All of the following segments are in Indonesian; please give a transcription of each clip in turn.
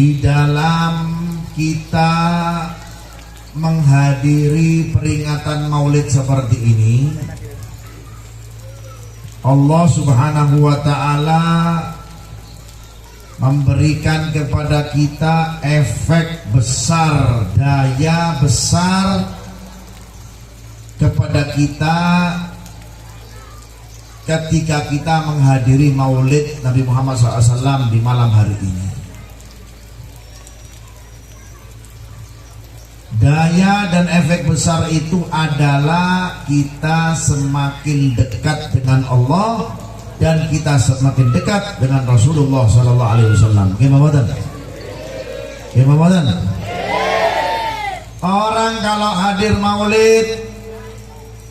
di dalam kita menghadiri peringatan Maulid seperti ini, Allah Subhanahu wa ta'ala memberikan kepada kita efek besar, daya besar kepada kita ketika kita menghadiri Maulid Nabi Muhammad SAW di malam hari ini. Daya dan efek besar itu adalah kita semakin dekat dengan Allah dan kita semakin dekat dengan Rasulullah Sallallahu Alaihi Wasallam. Gimana? Gimana? Orang kalau hadir Maulid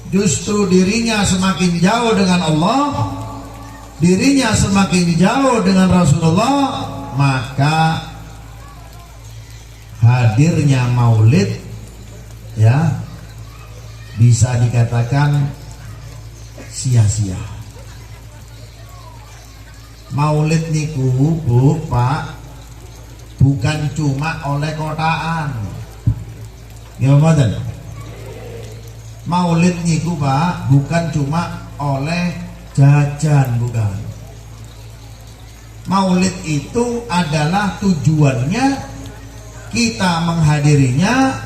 justru dirinya semakin jauh dengan Allah, dirinya semakin jauh dengan Rasulullah, maka hadirnya Maulid ya bisa dikatakan sia-sia. Maulid niku Bu, Pak, bukan cuma oleh kotaan. Gimana? Maulid niku Pak bukan cuma oleh jajan, bukan. Maulid itu adalah tujuannya, kita menghadirinya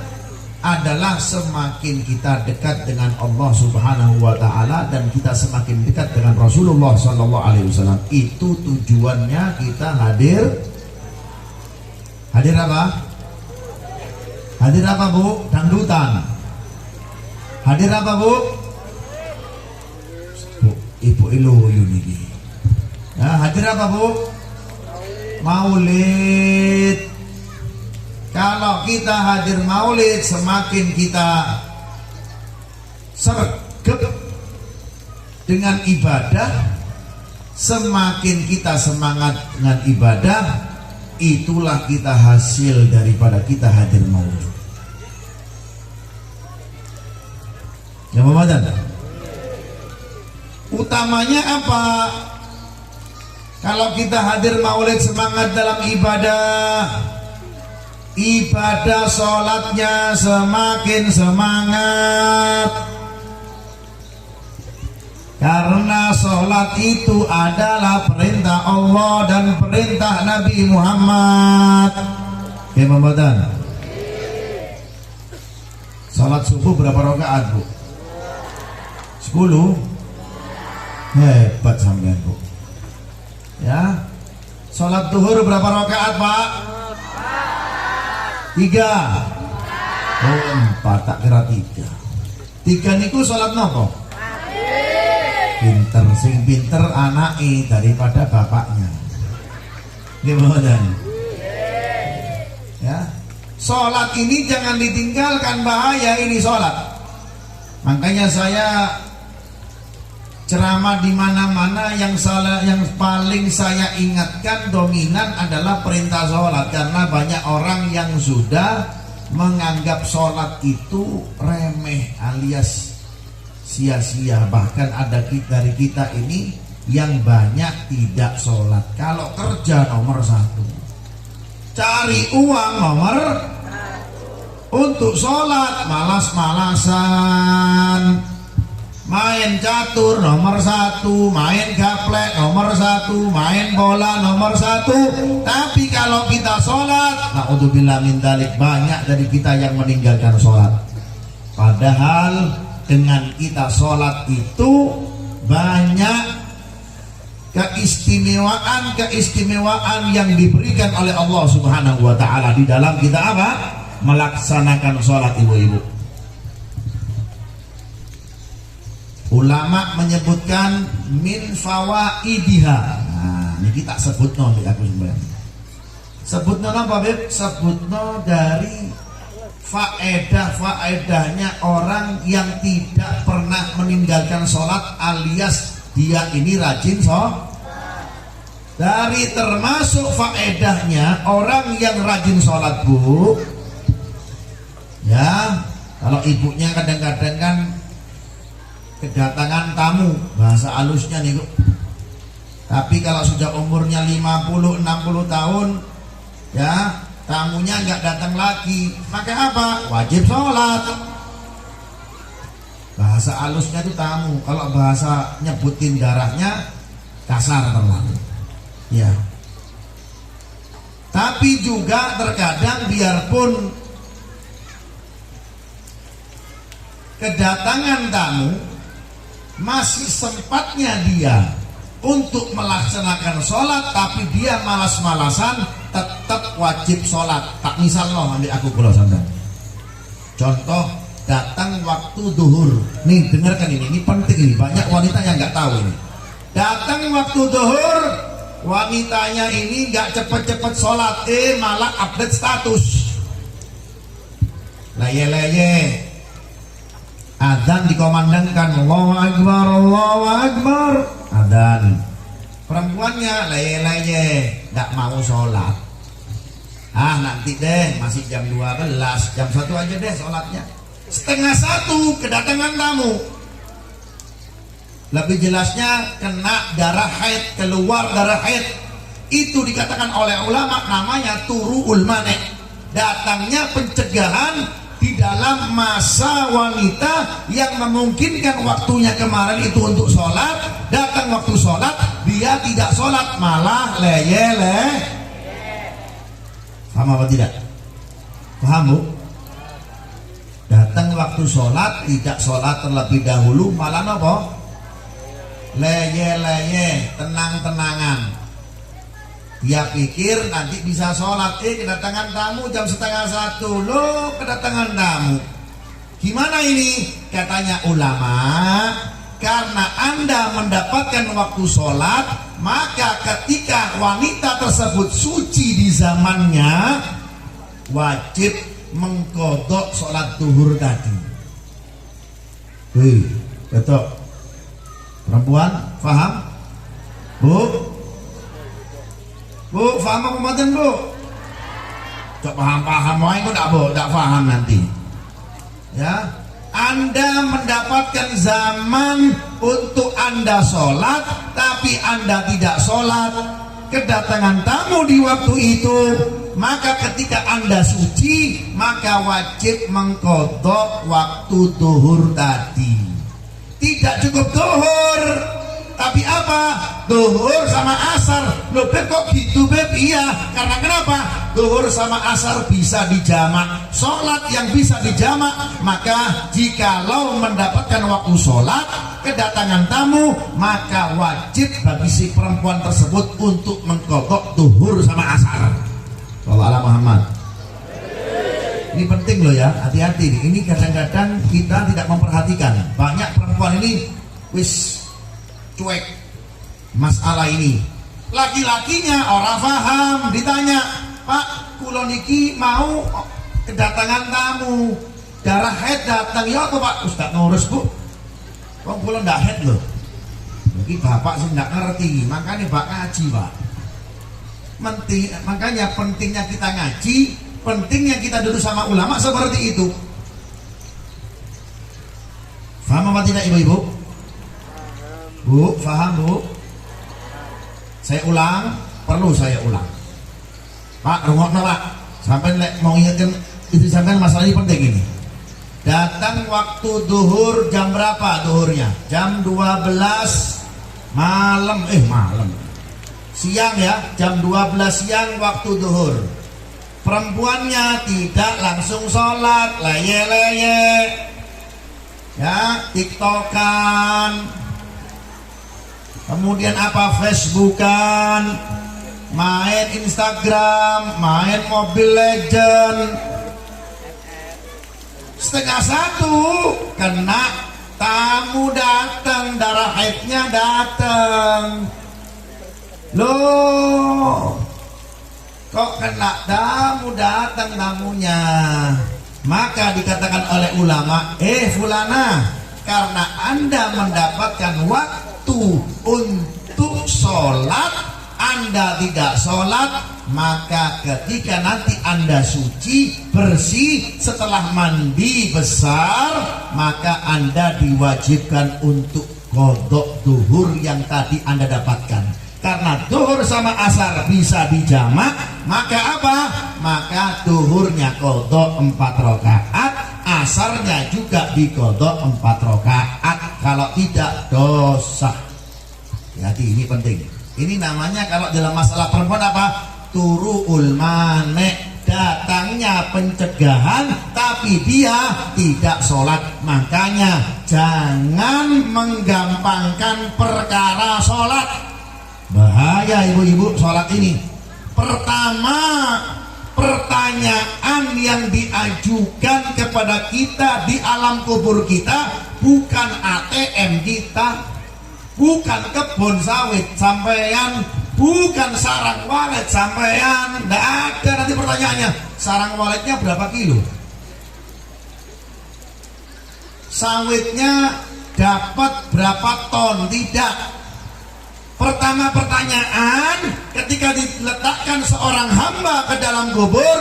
adalah semakin kita dekat dengan Allah Subhanahu wa ta'ala dan kita semakin dekat dengan Rasulullah Sallallahu Alaihi Wasallam. Itu tujuannya kita hadir. Hadir apa? Hadir apa Bu? Dangdutan. Hadir apa Bu? Ibu Iluyu niki. Ya, hadir apa Bu? Maulid. Kalau kita hadir Maulid, semakin kita sergap dengan ibadah, semakin kita semangat dengan ibadah, itulah kita hasil daripada kita hadir Maulid. Ya Muhammad. Utamanya apa? Kalau kita hadir Maulid semangat dalam ibadah, ibadah sholatnya semakin semangat, karena sholat itu adalah perintah Allah dan perintah Nabi Muhammad. Ya Muhammadan. Sholat subuh berapa rakaat Bu? 10. Hebat sampean Bu. Ya. Sholat duhur berapa rakaat Pak? 3. Oh 4, tak kira 3 niku sholat nopo? Pinter, sing pinter anake daripada bapaknya. Gimana? Ya, sholat ini jangan ditinggalkan, bahaya ini sholat. Makanya saya ceramah di mana-mana yang paling saya ingatkan dominan adalah perintah sholat, karena banyak orang yang sudah menganggap sholat itu remeh alias sia-sia. Bahkan ada dari kita ini yang banyak tidak sholat. Kalau kerja nomor 1, cari uang nomor 1, untuk sholat malas-malasan. Main catur nomor 1, main gaplek nomor 1, main bola nomor 1. Tapi kalau kita sholat, na'udzubillah min dzalik, banyak dari kita yang meninggalkan sholat. Padahal dengan kita sholat itu banyak keistimewaan yang diberikan oleh Allah Subhanahu wa ta'ala di dalam kita apa? Melaksanakan sholat, ibu-ibu. Ulama menyebutkan min fawaidiha. Nah, ini kita sebutno di aku sebenarnya. Sebutno apa Beb? Sebutno dari faedahnya orang yang tidak pernah meninggalkan sholat alias dia ini rajin sholat. Dari termasuk faedahnya orang yang rajin sholat Bu, ya, kalau ibunya kadang-kadang kan kedatangan tamu, bahasa halusnya nih Bu. Tapi kalau sudah umurnya 50-60 tahun, ya, tamunya nggak datang lagi, maka apa? Wajib sholat. Bahasa halusnya itu tamu, kalau bahasa nyebutin darahnya kasar terlalu, ya. Tapi juga terkadang biarpun kedatangan tamu, masih sempatnya dia untuk melaksanakan sholat, tapi dia malas-malasan, tetap wajib sholat. Tak misal loh, ambil aku pulau sandan. Contoh, datang waktu duhur. Nih dengarkan ini penting ini. Banyak wanita yang nggak tahu ini. Datang waktu duhur, wanitanya ini nggak cepet-cepet sholat, malah update status. Leye-leye. Adzan dikomandangkan, Allahu Akbar, Allahu Akbar. Adzan. Perempuannya leye-leye, nggak mau sholat. Nanti deh, masih jam 12, jam 1 aja deh sholatnya. 12:30 kedatangan tamu. Lebih jelasnya kena darah haid, keluar darah haid. Itu dikatakan oleh ulama namanya turu'ul manek. Datangnya pencegahan di dalam masa wanita yang memungkinkan waktunya kemarin itu untuk sholat, datang waktu sholat dia tidak sholat, malah leye-leye. Paham apa tidak? Paham Bu? Datang waktu sholat tidak sholat terlebih dahulu, malah apa? Leye-leye, tenang-tenangan. Dia pikir nanti bisa sholat, kedatangan tamu jam 12:30. Loh, kedatangan tamu gimana ini? Katanya ulama, karena Anda mendapatkan waktu sholat, maka ketika wanita tersebut suci di zamannya, wajib mengkodok sholat duhur tadi. Betul. Perempuan, paham? Bu? Bu, paham apa mboten Bu? Cok paham-paham wae kok ndak paham nanti. Ya, Anda mendapatkan zaman untuk Anda sholat, tapi Anda tidak sholat. Kedatangan tamu di waktu itu, maka ketika Anda suci, maka wajib mengkodok waktu duhur tadi. Tidak cukup duhur, tapi apa? Duhur sama asar. Loh Beb, kok gitu Beb? Iya, karena kenapa? Duhur sama asar bisa dijamak. Sholat yang bisa dijamak, maka jikalau mendapatkan waktu sholat, kedatangan tamu, maka wajib bagi si perempuan tersebut untuk mengkodok duhur sama asar. Wallahu a'lam Muhammad. Ini penting loh ya, hati-hati nih. Ini kadang-kadang kita tidak memperhatikan. Banyak perempuan ini wis cuek masalah ini. Laki-lakinya orang paham, ditanya, Pak, kula niki mau kedatangan tamu, darah haid datang, ya apa Pak? Ustaz ngurus Bu, kok kula ndak haid loh. Jadi bapak sih ndak ngerti, makanya Pak ngaji Pak. Makanya pentingnya kita ngaji, pentingnya kita duduk sama ulama seperti itu. Paham apa tidak ibu-ibu? Bu, paham Bu? Saya ulang, perlu saya ulang. Pak, rungokno Pak. Sampai mau ingatkan itu, sampai masalah ini penting ini. Datang waktu duhur jam berapa duhurnya? Jam 12 malam, malam. Siang ya, jam 12 siang waktu duhur. Perempuannya tidak langsung sholat, leye-leye. Ya, tiktokan. Kemudian apa? Facebookan, main Instagram, main Mobile Legend. 12:30 kena tamu datang, darah haidnya datang. Loh, kok kena tamu datang tamunya? Maka dikatakan oleh ulama, fulana, karena Anda mendapatkan waktu untuk sholat, Anda tidak sholat, maka ketika nanti Anda suci, bersih, setelah mandi besar, maka Anda diwajibkan untuk qodok duhur yang tadi Anda dapatkan. Karena duhur sama asar bisa dijamak, maka apa? Maka duhurnya qadha 4 rakaat, asarnya juga diqadha 4 rakaat. Kalau tidak dosa. Jadi ini penting. Ini namanya kalau dalam masalah perempuan apa? Turu'ul mane'. Datangnya pencegahan tapi dia tidak sholat. Makanya jangan menggampangkan perkara sholat. Bahaya ibu-ibu sholat ini. Pertama, pertanyaan yang diajukan kepada kita di alam kubur kita bukan ATM kita, bukan kebun sawit sampean, bukan sarang walet sampean. Tidak ada nanti pertanyaannya, sarang waletnya berapa kilo, sawitnya dapat berapa ton. Tidak. Pertama pertanyaan ketika diletakkan seorang hamba ke dalam kubur,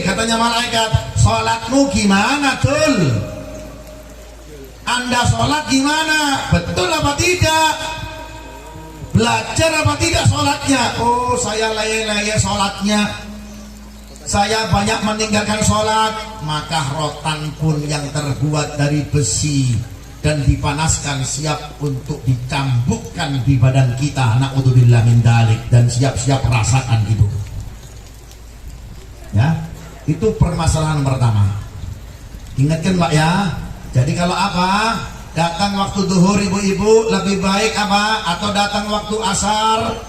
katanya malaikat, sholatmu gimana Dul? Anda sholat gimana? Betul apa tidak? Belajar apa tidak sholatnya? Oh, saya leye-leye sholatnya, saya banyak meninggalkan sholat. Maka rotan pun yang terbuat dari besi dan dipanaskan siap untuk dicambukkan di badan kita, na'udzubillah min dzalik, dan siap-siap rasakan itu. Ya, itu permasalahan pertama. Ingatkan Pak ya. Jadi kalau apa? Datang waktu duhur ibu-ibu lebih baik apa? Atau datang waktu asar?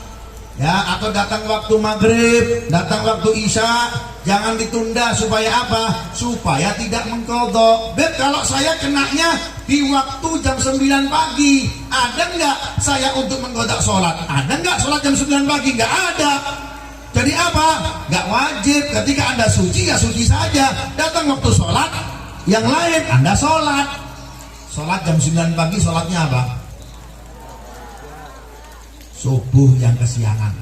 Ya, atau datang waktu maghrib, datang waktu isya, jangan ditunda. Supaya apa? Supaya tidak mengqadha. Beb, kalau saya kenanya di waktu jam 9 pagi, ada nggak saya untuk mengqadha sholat? Ada nggak sholat jam 9 pagi? Nggak ada. Jadi apa? Nggak wajib. Ketika Anda suci ya suci saja. Datang waktu sholat yang lain Anda sholat. Sholat jam 9 pagi, sholatnya apa? Subuh yang kesiangan.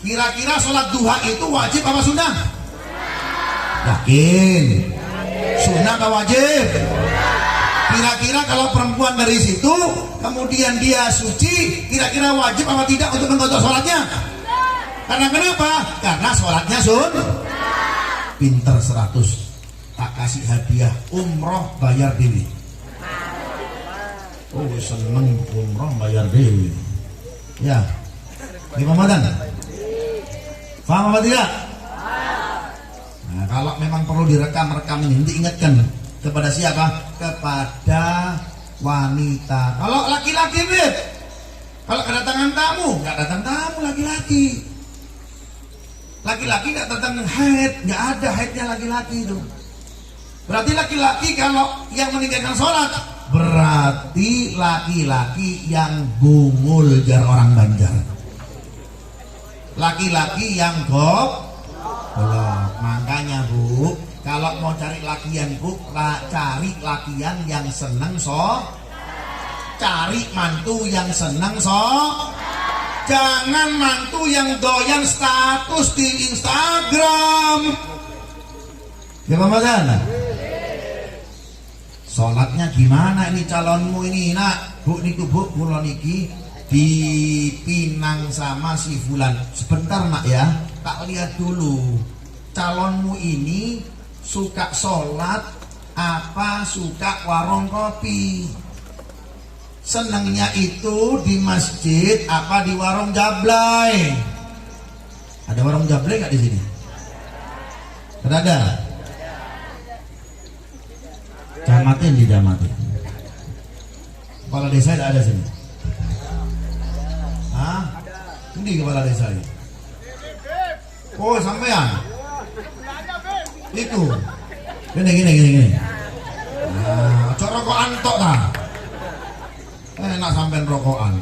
Kira-kira sholat duha itu wajib apa sunnah? Yakin? Sunnah apa wajib? Kira-kira kalau perempuan dari situ kemudian dia suci, kira-kira wajib apa tidak untuk mengqadha sholatnya? Karena kenapa? Karena sholatnya pinter 100. Tak kasih hadiah umroh bayar dewi. Oh, seneng umroh bayar dewi. Ya, gimana Dan? Paham apa tidak? Nah, kalau memang perlu direkam-rekam ini, diingatkan kepada siapa? Kepada wanita. Kalau laki-laki, Beb, kalau kedatangan tamu, nggak datang tamu laki-laki. Laki-laki nggak datang haid, nggak ada haidnya laki-laki itu. Berarti laki-laki kalau yang meninggalkan sholat, berarti laki-laki yang bungul jar orang Banjar, laki-laki yang goblok. Makanya Bu, kalau mau cari lakian Bu, cari lakian yang seneng cari mantu yang seneng jangan mantu yang doyan status di Instagram. Ya Ramadan. Sholatnya gimana ini calonmu ini nak? Bu niku Bu, kula niki dipinang sama si Fulan. Sebentar nak ya, tak lihat dulu. Calonmu ini suka sholat apa suka warung kopi? Senangnya itu di masjid apa di warung jablay? Ada warung jablay nggak di sini? Ada. Jamatin di jamatin. Kepala desa ada sini. Hah? Ini kepala desa ini. Oh sampean. Itu. Gini. Nah, cok rokokan tok dah. Enak sampean rokokan.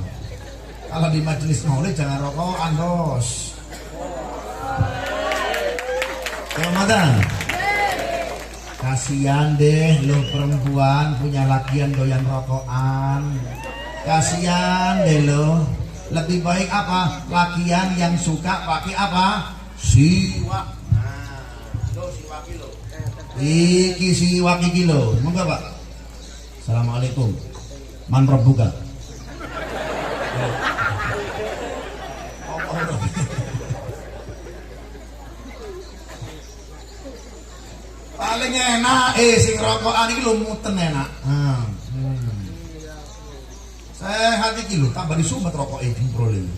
Kalau di majelis maulid jangan rokokan, Bos. Ramadan. Kasihan deh lo perempuan punya lakian doyan rokokan. Kasihan deh lo. Lebih baik apa? Lakian yang suka pakai apa? Siwak. Nah, lo siwak kilo. Iki siwak kilo. Monggo Pak. Assalamualaikum. Man buka. Paling enak sing rokokan iki lumuten enak. Sehat iki lho, tambah disumet rokoke jemprol iki.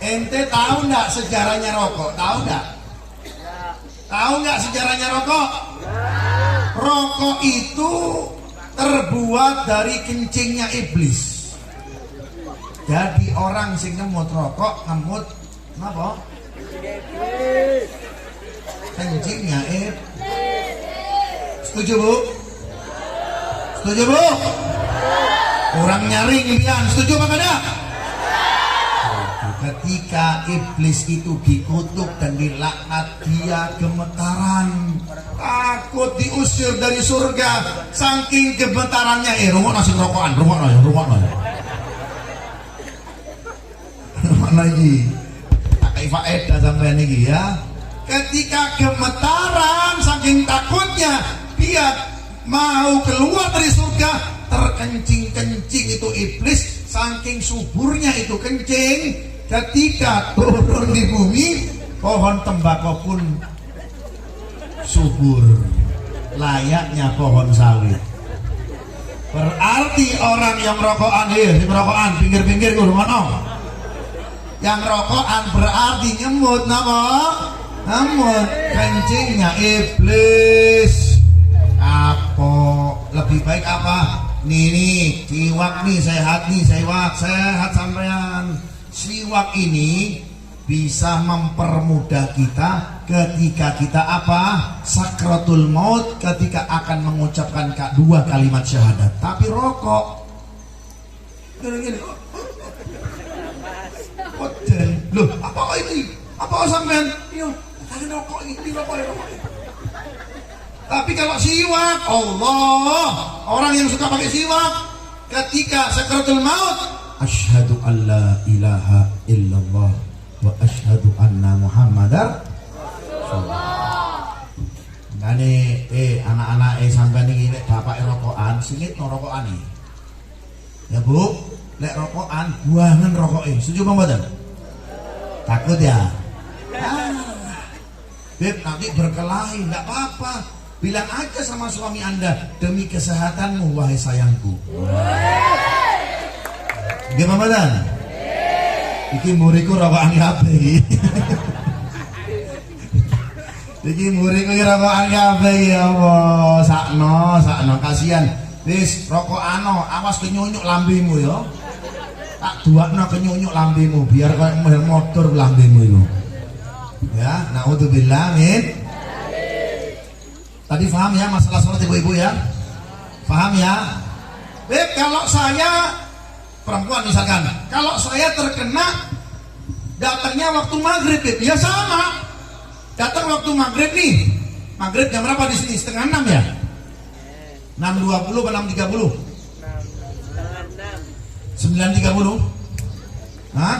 Ente tahu nggak sejarahnya rokok? Tahu nggak? Tahu nggak sejarahnya rokok? Rokok itu terbuat dari kencingnya iblis. Jadi orang sing ngemut rokok ngemut apa? Kencingnya iblis. Setuju bu? Setuju bu? Kurang nyaring Ibian. Setuju apa enggak? Ketika iblis itu dikutuk dan dilaknat, dia gemetaran, takut diusir dari surga, saking gemetarannya. Rungok nasi rokokan, rungok lagi. Tak faedah sampai ini ya. Ketika gemetaran, saking takutnya, dia mau keluar dari surga, terkencing-kencing itu iblis, saking suburnya itu kencing. Ketika turun di bumi, pohon tembakau pun subur, layaknya pohon sawit. Berarti orang yang rokokan, pinggir-pinggir kurungan. Yang rokokan berarti nyemut, ngemut kencingnya iblis. Apa lebih baik apa? Nih, siwak nih, sehat sampean. Siwak ini bisa mempermudah kita ketika kita apa? Sakratul maut, ketika akan mengucapkan dua kalimat syahadat. Tapi rokok gini. Loh, apa ini? Apa sampean? Yo, kalian rokok ini rokok. Tapi kalau siwak, Allah, orang yang suka pakai siwak ketika sakratul maut, asyhadu an la ilaha illallah wa asyhadu anna muhammadar rasulullah. Ngene anak-anak sampean iki nek bapak rokokan, singit no rokokan iki. Ya Bu, lek rokokan buangan rokoke. Setuju apa mboten? Takut ya? Beb, nanti berkelahi, enggak apa-apa. Bilang aja sama suami Anda, demi kesehatanmu wahai sayangku. Gimana dan? Iki muriku rokokan kabeh iki. Iki muriku rokokan kabeh ya Allah. Sakno kasihan. Wis rokokano, awas kenyunyuk lambemu ya. Tak duakno kenyunyuk lambemu biar koyo motor lambemu iku. Ya, naudzubillah min. Tadi paham ya masalah sholat ibu-ibu ya? Paham ya? Beb, kalau saya perempuan misalkan, kalau saya terkena datangnya waktu maghrib, ya sama. Datang waktu maghrib nih. Maghrib jam berapa di sini? Setengah 6 ya? 6.20 atau 6.30? 9.30? Hah?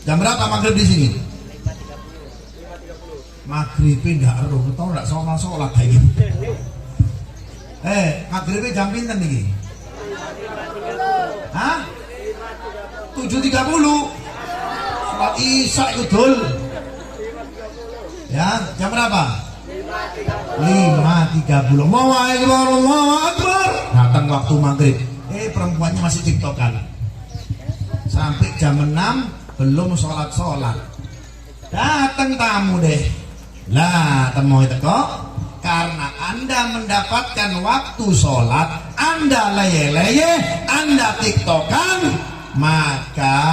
Jam berapa maghrib di sini? Maghribnya enggak eruh, tau enggak sholat kayak gitu. Maghribnya jam pinten nih? Hah? 7.30. Sholat isya itu dul. Ya, jam berapa? 5.30. Allahu Akbar. Datang waktu maghrib. Perempuannya masih tiktokan. Sampai jam 6 belum sholat. Datang tamu deh. Lah, temu teko karena Anda mendapatkan waktu sholat, Anda leye-leye, Anda tiktokan, maka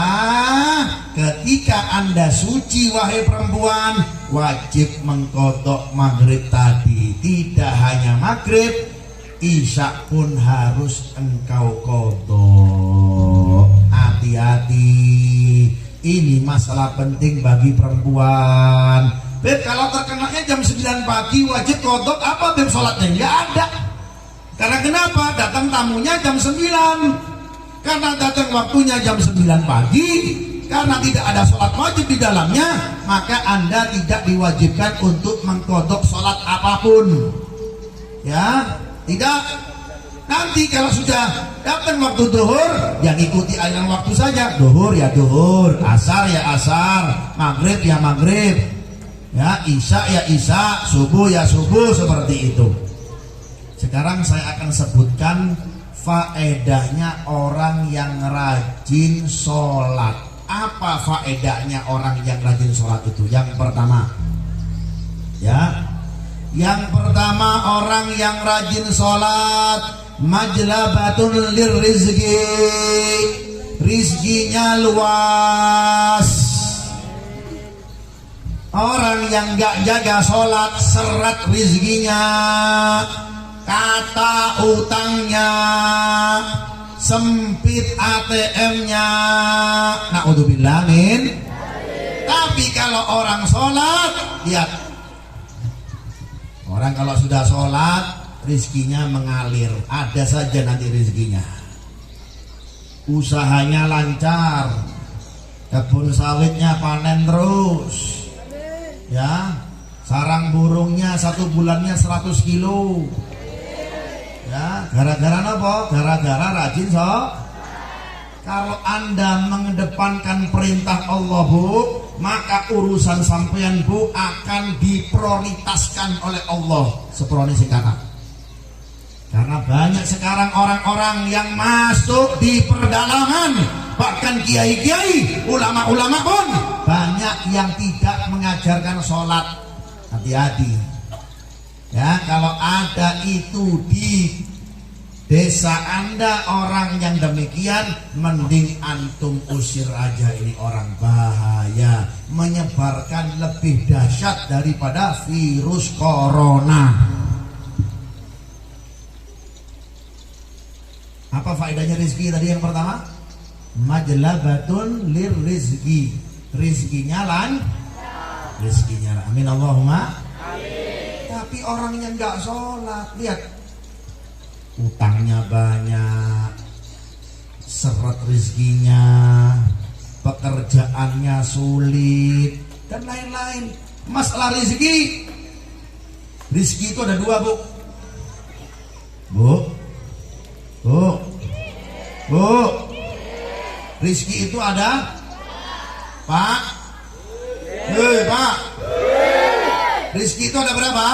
ketika Anda suci wahai perempuan, wajib mengkodok maghrib tadi. Tidak hanya maghrib, isya pun harus engkau kodok. Hati-hati, ini masalah penting bagi perempuan. Beb, kalau terkenanya jam 9 pagi wajib kodok apa beb sholatnya? Nggak ada. Karena kenapa? Datang tamunya jam 9. Karena datang waktunya jam 9 pagi, karena tidak ada sholat wajib di dalamnya, maka Anda tidak diwajibkan untuk mengkodok sholat apapun. Ya, tidak. Nanti kalau sudah datang waktu duhur, yang ikuti aliran waktu saja. Duhur ya duhur, asar ya asar, maghrib ya maghrib, ya isya ya isya, subuh ya subuh, seperti itu. Sekarang saya akan sebutkan faedahnya orang yang rajin sholat. Apa faedahnya orang yang rajin sholat itu? Yang pertama, ya, yang pertama orang yang rajin sholat majlabatun lirizki, rizkinya luas. Orang yang gak jaga sholat seret rizkinya, kata utangnya, sempit ATM-nya, naudzubillah min. Tapi kalau orang sholat, lihat, orang kalau sudah sholat rizkinya mengalir, ada saja nanti rizkinya. Usahanya lancar, kebun sawitnya panen terus, ya, sarang burungnya 1 bulannya 100 kilo. Ya, gara-gara apa? Gara-gara rajin Kalau Anda mengedepankan perintah Allah, Bu, maka urusan sampean, Bu, akan diprioritaskan oleh Allah seperoni sing kata. Karena banyak sekarang orang-orang yang masuk di perdalangan, bahkan kiai-kiai, ulama-ulama pun banyak yang tidak mengajarkan sholat. Hati-hati ya, kalau ada itu di desa Anda orang yang demikian, mending antum usir aja, ini orang bahaya, menyebarkan lebih dahsyat daripada virus corona. Apa faedahnya rizki tadi yang pertama? Majlabatun lir rizki, rizkinya rizkinya. Amin Allahumma amin. Tapi orang yang gak sholat, lihat, utangnya banyak, seret rizkinya, pekerjaannya sulit, dan lain-lain. Masalah rizki itu ada 2, Bu. Bu, rizki itu ada, Pak. Pak, rizki itu ada berapa?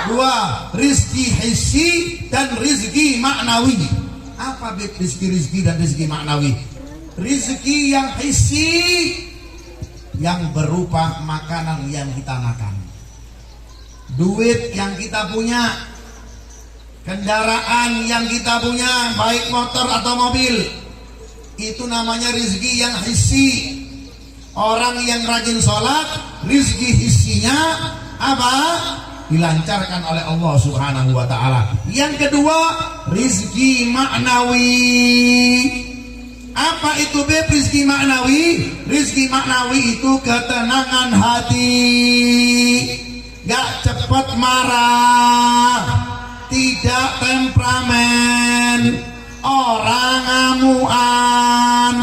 2. Rizki hissi dan rizki maknawi. Apa rizki dan rizki maknawi? Rizki yang hissi, yang berupa makanan yang kita makan, duit yang kita punya, kendaraan yang kita punya, baik motor atau mobil, itu namanya rizki yang hissi. Orang yang rajin sholat, rizki hissinya apa? Dilancarkan oleh Allah Subhanahu wa ta'ala. Yang kedua, rizki maknawi. Apa itu, Beb, rizki maknawi? Rizki maknawi itu ketenangan hati, gak cepat marah, tidak temperamen, orang amuan,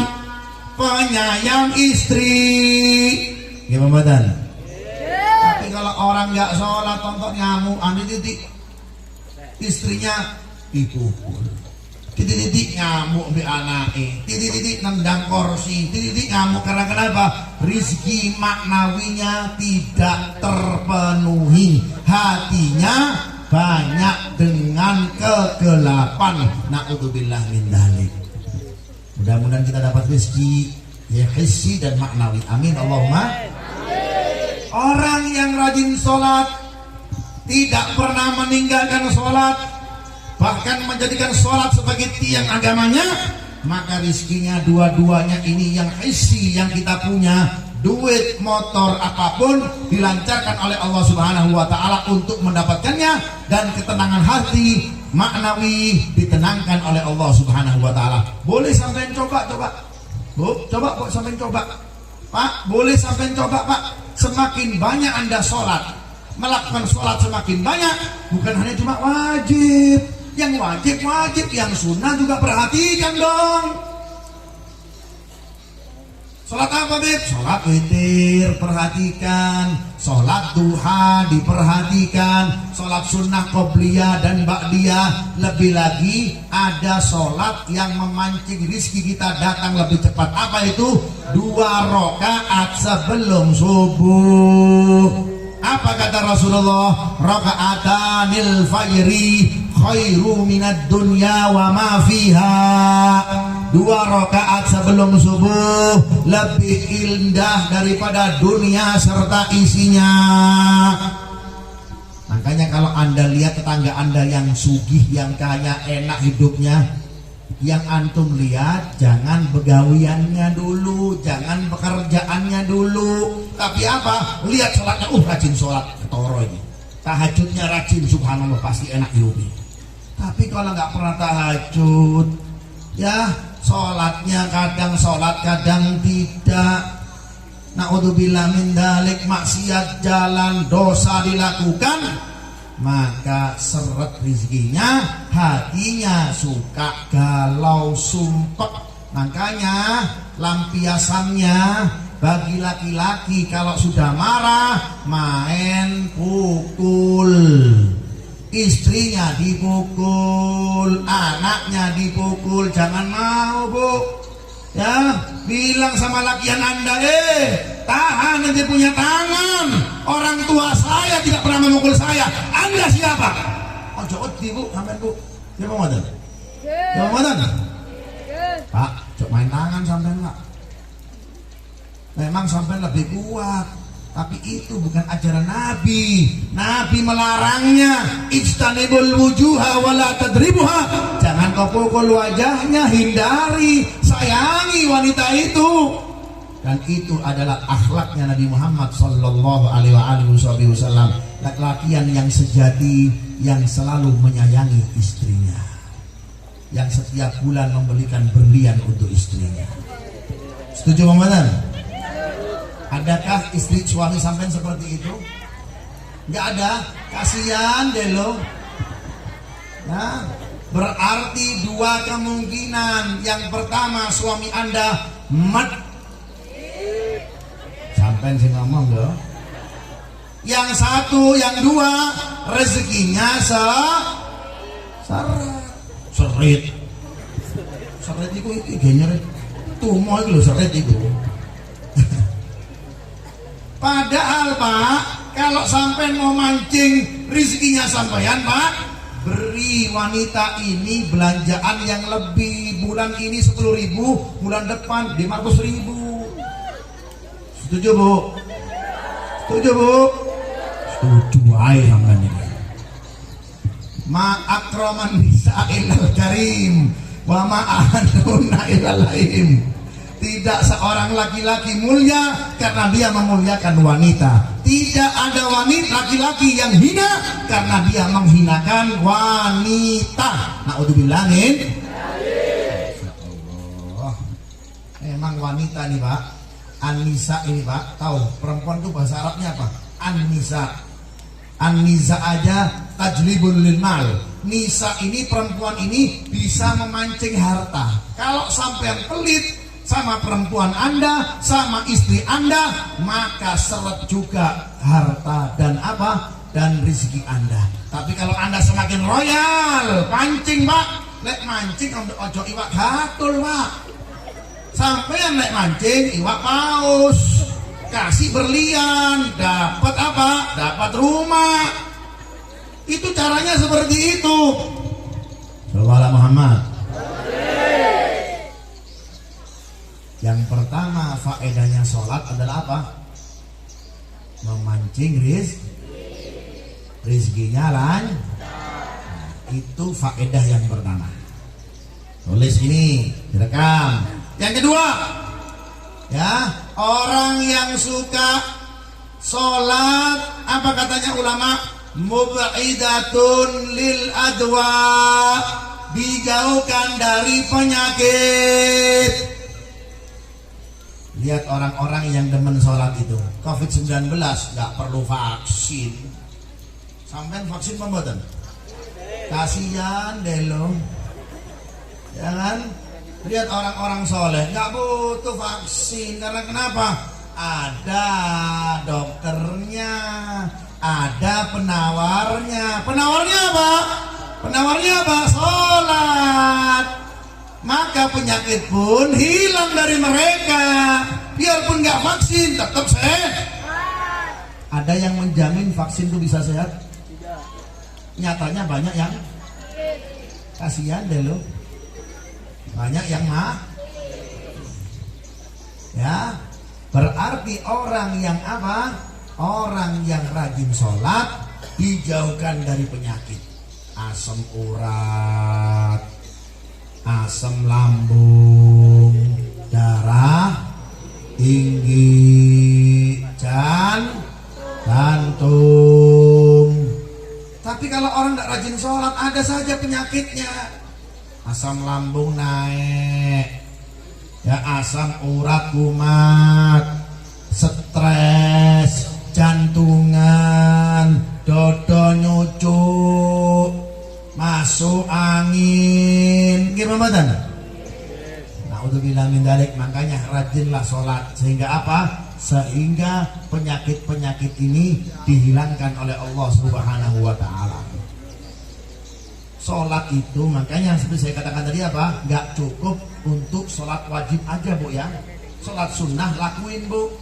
penyayang istri. Gimana badan? Tapi kalau orang nggak sholat, tonton ngamuan, titik istrinya dipukul, titik ngamuk be anake, titik nendang kursi, titik ngamuk karena kenapa? Rizki maknawinya tidak terpenuhi, hatinya banyak dengan kegelapan. Na'udzubillah min dzalik. Mudah-mudahan kita dapat rezeki ya hissi dan maknawi. Amin Allahumma. Orang yang rajin sholat, tidak pernah meninggalkan sholat, bahkan menjadikan sholat sebagai tiang agamanya, maka rizkinya dua-duanya ini yang hissi yang kita punya, duit, motor, apapun dilancarkan oleh Allah Subhanahu wa ta'ala untuk mendapatkannya, dan ketenangan hati maknawi ditenangkan oleh Allah Subhanahu wa ta'ala. Boleh sampai coba Bu, coba sampai coba Pak, boleh sampai coba Pak. Semakin banyak Anda sholat, melakukan sholat semakin banyak, bukan hanya cuma wajib, yang wajib, yang sunnah juga perhatikan dong. Sholat apa Bib? Sholat witir, perhatikan. Sholat duha diperhatikan. Sholat sunnah qobliyah dan ba'diyah. Lebih lagi ada sholat yang memancing rizki kita datang lebih cepat. Apa itu? 2 rakaat sebelum subuh. Apa kata Rasulullah? Raka'atanil fajri khairu minad dunya wa ma fiha. 2 rakaat sebelum subuh lebih indah daripada dunia serta isinya. Makanya kalau Anda lihat tetangga Anda yang sugih, yang kaya, enak hidupnya, yang antum lihat jangan begawiannya dulu, jangan pekerjaannya dulu, tapi apa? Lihat sholatnya, rajin sholat, ketoro ini. Tahajudnya rajin, subhanallah, pasti enak hidupnya. Tapi kalau nggak pernah tahajud, ya sholatnya kadang sholat, kadang tidak. Na'udzubillah min dalik, maksiat jalan, dosa dilakukan, maka seret rizkinya, hatinya suka galau, sumpek. Makanya lampiasannya bagi laki-laki kalau sudah marah main pukul, istrinya dipukul, anaknya dipukul. Jangan mau Bu, ya bilang sama lakian Anda, tahan, nanti punya tangan. Orang tua saya tidak pernah memukul saya. Anda siapa? Ojo wedi Bu, sampean Bu. Siapa ngoten? Siapa ngoten? Pak, cok main tangan sampean Pak. Memang sampean lebih kuat, tapi itu bukan ajaran Nabi. Nabi melarangnya, ijtanibul wujuha wala tadribuha. Jangan kau pukul wajahnya, hindari, sayangi wanita itu. Dan itu adalah akhlaknya Nabi Muhammad sallallahu alaihi wasallam. Laki-laki yang sejati, yang selalu menyayangi istrinya, yang setiap bulan membelikan berlian untuk istrinya. Setuju Muhammadan? Adakah istri suami sampean seperti itu? Enggak ada. Kasihan deh lo. Nah, berarti 2 kemungkinan. Yang pertama, suami Anda sampean sih ngomong loh. Yang satu, yang 2, rezekinya seret. Seret itu genyer. Tuh mau itu seret itu. Padahal Pak, kalau sampai mau mancing rizkinya sampean Pak, beri wanita ini belanjaan yang lebih. Bulan ini 10.000, bulan depan 500.000. Setuju Bu? Setuju Bu? Setuju aja sampean ini. Ma akraman nisa'il karim wa ma'anuna ilal laim. Tidak seorang laki-laki mulia karena dia memuliakan wanita. Tidak ada wanita laki-laki yang hina karena dia menghinakan wanita. Na'udzubillah min. Allah. Emang wanita nih Pak, An-Nisa ini Pak, tahu perempuan itu bahasa Arabnya apa? An-Nisa. An-Nisa aja tajlibul lil mal. Nisa ini, perempuan ini bisa memancing harta. Kalau sampean pelit sama perempuan Anda, sama istri Anda, maka seret juga harta dan apa? Dan rezeki Anda. Tapi kalau Anda semakin royal, pancing Pak, lek mancing ojo iwak gatul Pak. Sampean lek mancing iwak paus, kasih berlian, dapat apa? Dapat rumah. Itu caranya seperti itu. Sallallahu Muhammad. Yang pertama, faedahnya sholat adalah apa? Memancing rizkinya itu faedah yang pertama. Tulis ini, direkam. Yang kedua, ya, orang yang suka sholat, apa katanya ulama? Mub'idatun lil adwa, dijauhkan dari penyakit. Lihat orang-orang yang demen sholat itu, COVID-19 gak perlu vaksin. Sampai vaksin pembuatan, kasihan deh lo, ya kan? Lihat orang-orang soleh nggak butuh vaksin karena kenapa? Ada dokternya, ada penawarnya. Penawarnya apa? Penawarnya apa? Sholat. Maka penyakit pun hilang dari mereka. Biarpun nggak vaksin tetap sehat. Ada yang menjamin vaksin itu bisa sehat? Tidak. Nyatanya banyak yang kasihan deh lo. Banyak yang ya, berarti orang yang apa? Orang yang rajin sholat dijauhkan dari penyakit asam urat, asam lambung, darah tinggi, jantung. Tapi kalau orang tidak rajin sholat ada saja penyakitnya. Asam lambung naik, ya asam urat kumat, stres, jantungan, dodo nyucuk, masuk angin. Gimana badan? Naudzubillah min dzalik. Makanya rajinlah sholat. Sehingga apa? Sehingga penyakit-penyakit ini dihilangkan oleh Allah Subhanahu wa ta'ala. Sholat itu makanya seperti saya katakan tadi apa? Gak cukup untuk sholat wajib aja bu ya. Sholat sunnah lakuin bu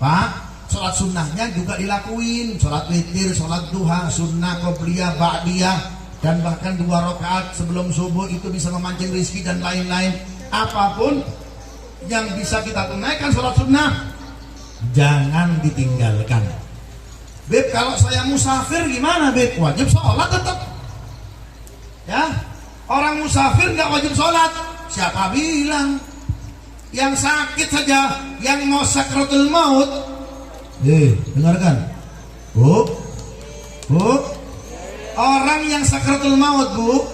Pak. Sholat sunnahnya juga dilakuin. Sholat witir, sholat duha, sunnah, qobliyah, ba'diyah, dan bahkan 2 rakaat sebelum subuh itu bisa memancing rezeki dan lain-lain. Apapun yang bisa kita tunaikan sholat sunnah jangan ditinggalkan. Beb, kalau saya musafir gimana Beb? Wajib sholat tetap. Ya, orang musafir nggak wajib sholat. Siapa bilang? Yang sakit saja, yang mau sakratul maut. Dengarkan, bu. Orang yang sakratul maut bu,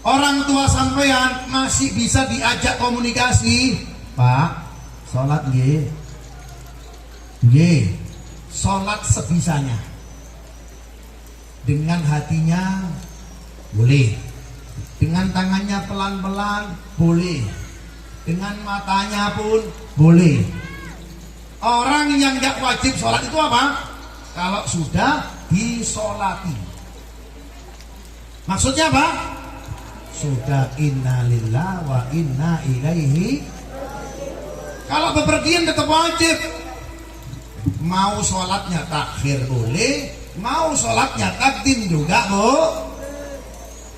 orang tua sampean masih bisa diajak komunikasi. Pak, sholat g, sholat sebisanya. Dengan hatinya boleh, dengan tangannya pelan-pelan boleh, dengan matanya pun boleh. Orang yang gak wajib sholat itu apa? Kalau sudah disolati. Maksudnya apa? Sudah innalillah wa inna ilaihi. Kalau bepergian tetap wajib. Mau sholatnya takhir boleh, mau sholatnya takdim juga bu.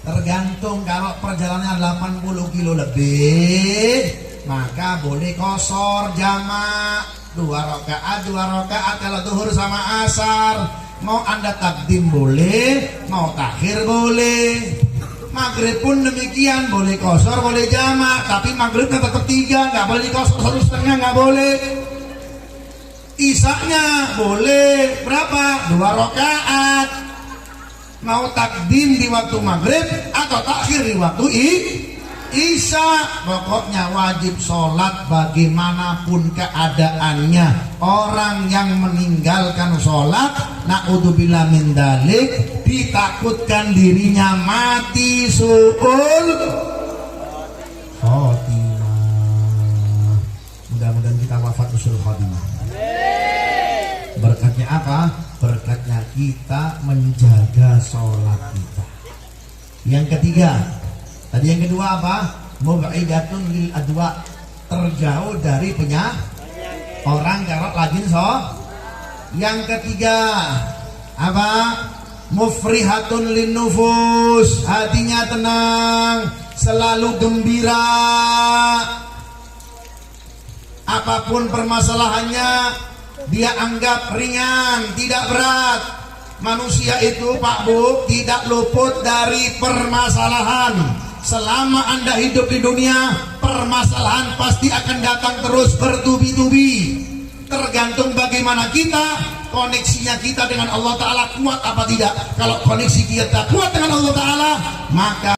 Tergantung. Kalau perjalanannya 80 kilo lebih maka boleh qashar jamak 2 rakaat kalau zuhur sama asar. Mau anda takdim boleh, mau takhir boleh. Maghrib pun demikian, boleh qashar boleh jamak, tapi maghribnya tetap 3, nggak boleh qashar 1,5, nggak boleh. Isanya boleh berapa? 2 rakaat. Mau takdim di waktu maghrib atau takhir di waktu isya. Pokoknya wajib sholat bagaimanapun keadaannya. Orang yang meninggalkan sholat, na'udzubillah min dzalik, ditakutkan dirinya mati su'ul khotimah. Mudah-mudahan kita wafat usul khotimah. Berkatnya apa? Berkatnya kita menjaga sholat kita. Yang ketiga, tadi yang kedua apa? Mub'idatun lil adwa, terjauh dari penyakit. Orang kalau lagi Yang ketiga apa? Mufrihatun lin nufus, hatinya tenang, selalu gembira. Apapun permasalahannya dia anggap ringan, tidak berat. Manusia itu Pak Bu tidak luput dari permasalahan. Selama Anda hidup di dunia, permasalahan pasti akan datang terus bertubi-tubi. Tergantung bagaimana kita, koneksinya kita dengan Allah Ta'ala kuat apa tidak. Kalau koneksi kita kuat dengan Allah Ta'ala, maka